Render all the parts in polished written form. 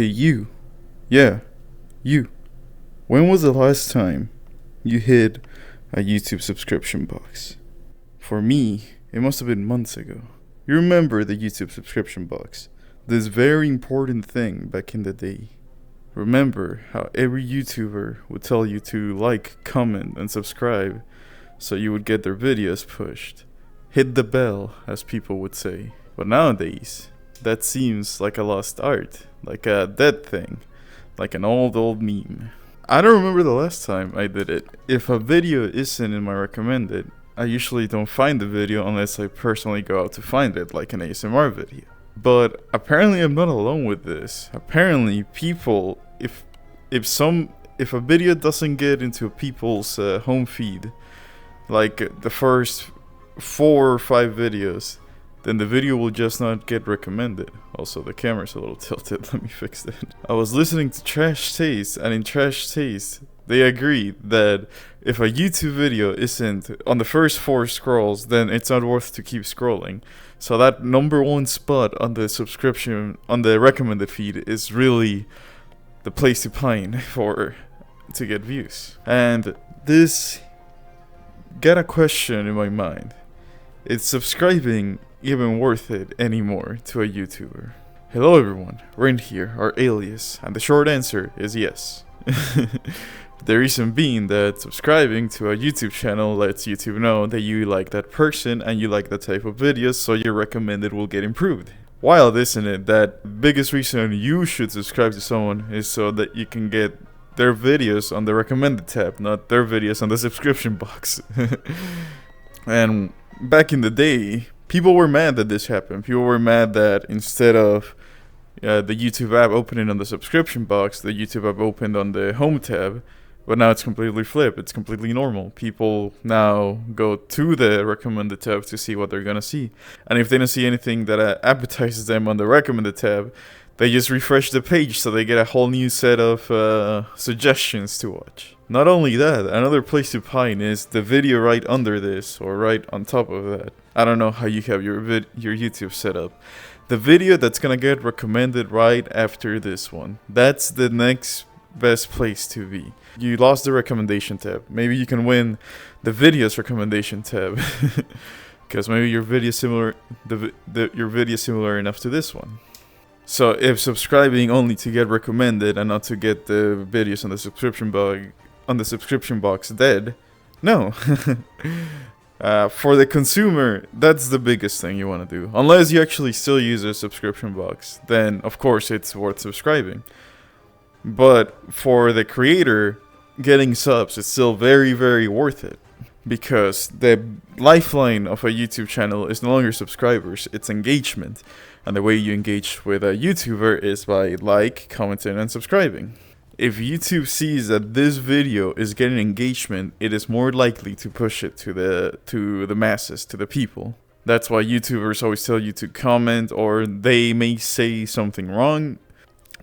Hey you. Yeah, you. When was the last time you hit a YouTube subscription box? For me, it must have been months ago. You remember the YouTube subscription box? This very important thing back in the day. Remember how every YouTuber would tell you to like, comment, and subscribe so you would get their videos pushed. Hit the bell, as people would say. But nowadays, that seems like a lost art, like a dead thing, like an old meme. I don't remember the last time I did it. If a video isn't in my recommended, I usually don't find the video unless I personally go out to find it, like an ASMR video. But apparently I'm not alone with this. Apparently people, if a video doesn't get into people's home feed, like the first 4 or 5 videos, then the video will just not get recommended. Also, the camera's a little tilted, let me fix that. I was listening to Trash Taste, and in Trash Taste, they agree that if a YouTube video isn't on the first 4 scrolls, then it's not worth to keep scrolling. So that number 1 spot on the recommended feed is really the place to pine to get views. And this got a question in my mind. Is subscribing even worth it anymore to a YouTuber? Hello everyone, Rent here, our alias, and the short answer is yes. The reason being that subscribing to a YouTube channel lets YouTube know that you like that person and you like that type of videos, so your recommended will get improved. Wild, isn't it, that biggest reason you should subscribe to someone is so that you can get their videos on the recommended tab, not their videos on the subscription box. And back in the day, people were mad that this happened. People were mad that instead of the YouTube app opening on the subscription box, the YouTube app opened on the home tab. But now it's completely flipped. It's completely normal. People now go to the recommended tab to see what they're gonna see. And if they don't see anything that appetizes them on the recommended tab, they just refresh the page so they get a whole new set of suggestions to watch. Not only that, another place to pine is the video right under this or right on top of that. I don't know how you have your YouTube set up. The video that's gonna get recommended right after this one. That's the next best place to be. You lost the recommendation tab. Maybe you can win the videos recommendation tab. Because maybe your video similar enough to this one. So if subscribing only to get recommended and not to get the videos on the subscription box dead, no. For the consumer, that's the biggest thing you want to do. Unless you actually still use a subscription box, then of course it's worth subscribing. But for the creator, getting subs is still very, very worth it. Because the lifeline of a YouTube channel is no longer subscribers, it's engagement. And the way you engage with a YouTuber is by commenting, and subscribing. If YouTube sees that this video is getting engagement, it is more likely to push it to the masses, to the people. That's why YouTubers always tell you to comment, or they may say something wrong.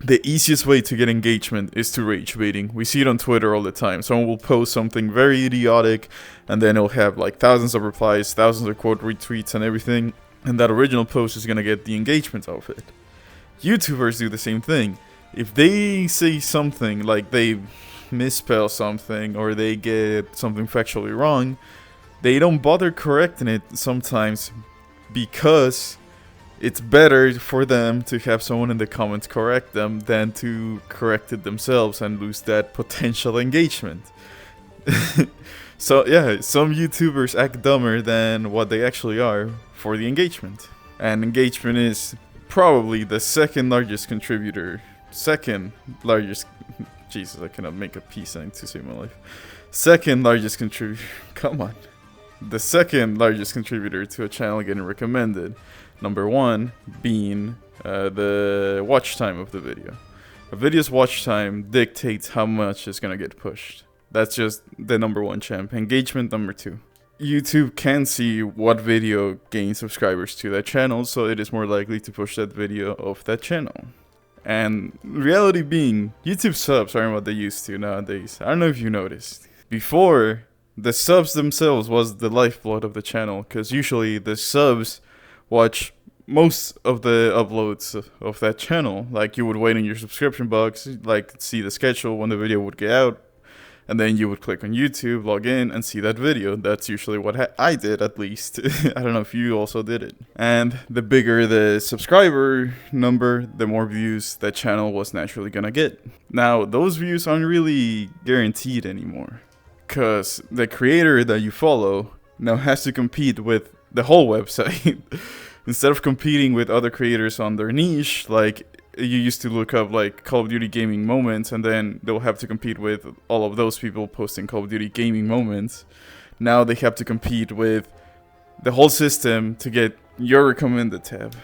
The easiest way to get engagement is to rage baiting. We see it on Twitter all the time. Someone will post something very idiotic, and then it'll have like thousands of replies, thousands of quote retweets and everything, and that original post is gonna get the engagement of it. YouTubers do the same thing. If they say something like they misspell something or they get something factually wrong, they don't bother correcting it sometimes because it's better for them to have someone in the comments correct them than to correct it themselves and lose that potential engagement. So yeah, some YouTubers act dumber than what they actually are for the engagement. And engagement is probably the second largest contributor. Jesus, I cannot make a peace sign to save my life. Second largest contributor. Come on. The second largest contributor to a channel getting recommended. Number 1 being the watch time of the video. A video's watch time dictates how much is gonna get pushed. That's just the number 1 champ. Engagement number 2. YouTube can see what video gains subscribers to that channel, so it is more likely to push that video off that channel. And reality being, YouTube subs aren't what they used to nowadays. I don't know if you noticed. Before, the subs themselves was the lifeblood of the channel, because usually the subs watch most of the uploads of that channel. Like, you would wait in your subscription box, like see the schedule when the video would get out, and then you would click on YouTube, log in, and see that video. That's usually what I did, at least. I don't know if you also did it. And the bigger the subscriber number, the more views that channel was naturally gonna get. Now, those views aren't really guaranteed anymore, because the creator that you follow now has to compete with the whole website. Instead of competing with other creators on their niche, like, you used to look up like Call of Duty gaming moments, and then they'll have to compete with all of those people posting Call of Duty gaming moments. Now they have to compete with the whole system to get your recommended tab.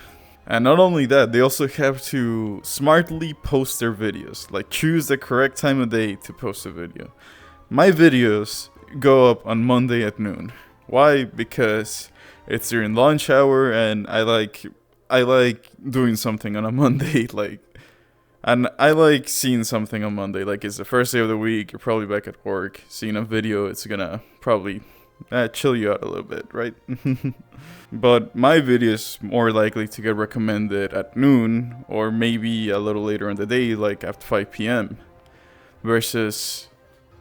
And not only that, they also have to smartly post their videos, like choose the correct time of day to post a video. My videos go up on Monday at noon. Why? Because it's during lunch hour, and I like doing something on a Monday, and I like seeing something on Monday. Like, it's the first day of the week, you're probably back at work, seeing a video, it's gonna probably chill you out a little bit, right? But my video is more likely to get recommended at noon, or maybe a little later in the day, like after 5 p.m. versus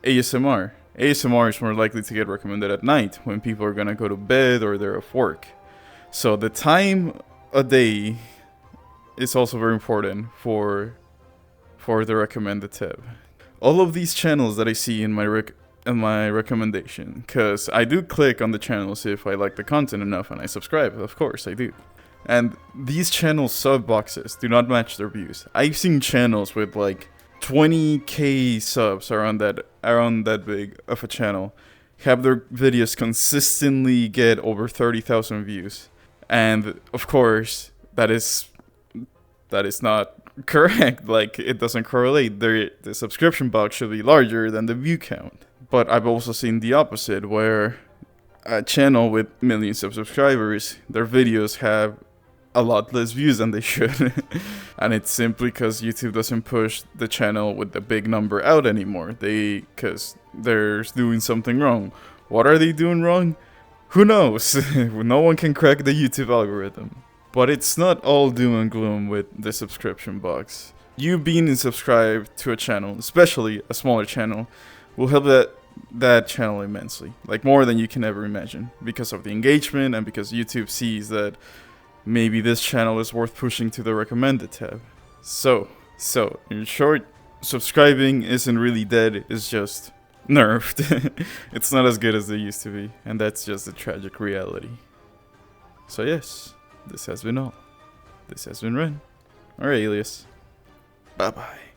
ASMR. ASMR is more likely to get recommended at night, when people are gonna go to bed or they're off work. So the time a day is also very important for the recommended tab. All of these channels that I see in my recommendation, because I do click on the channels if I like the content enough, and I subscribe, of course I do. And these channel sub boxes do not match their views. I've seen channels with like 20k subs around that big of a channel have their videos consistently get over 30,000 views. And of course, that is not correct. Like, it doesn't correlate. The subscription box should be larger than the view count. But I've also seen the opposite, where a channel with millions of subscribers, their videos have a lot less views than they should. And it's simply because YouTube doesn't push the channel with the big number out anymore. Because they're doing something wrong. What are they doing wrong? Who knows? No one can crack the YouTube algorithm. But it's not all doom and gloom with the subscription box. You being subscribed to a channel, especially a smaller channel, will help that channel immensely. Like, more than you can ever imagine. Because of the engagement, and because YouTube sees that maybe this channel is worth pushing to the recommended tab. So, in short, subscribing isn't really dead, it's just nerfed. It's not as good as they used to be, and that's just a tragic reality. So yes, this has been all. This has been Ren, or Alias. Bye bye.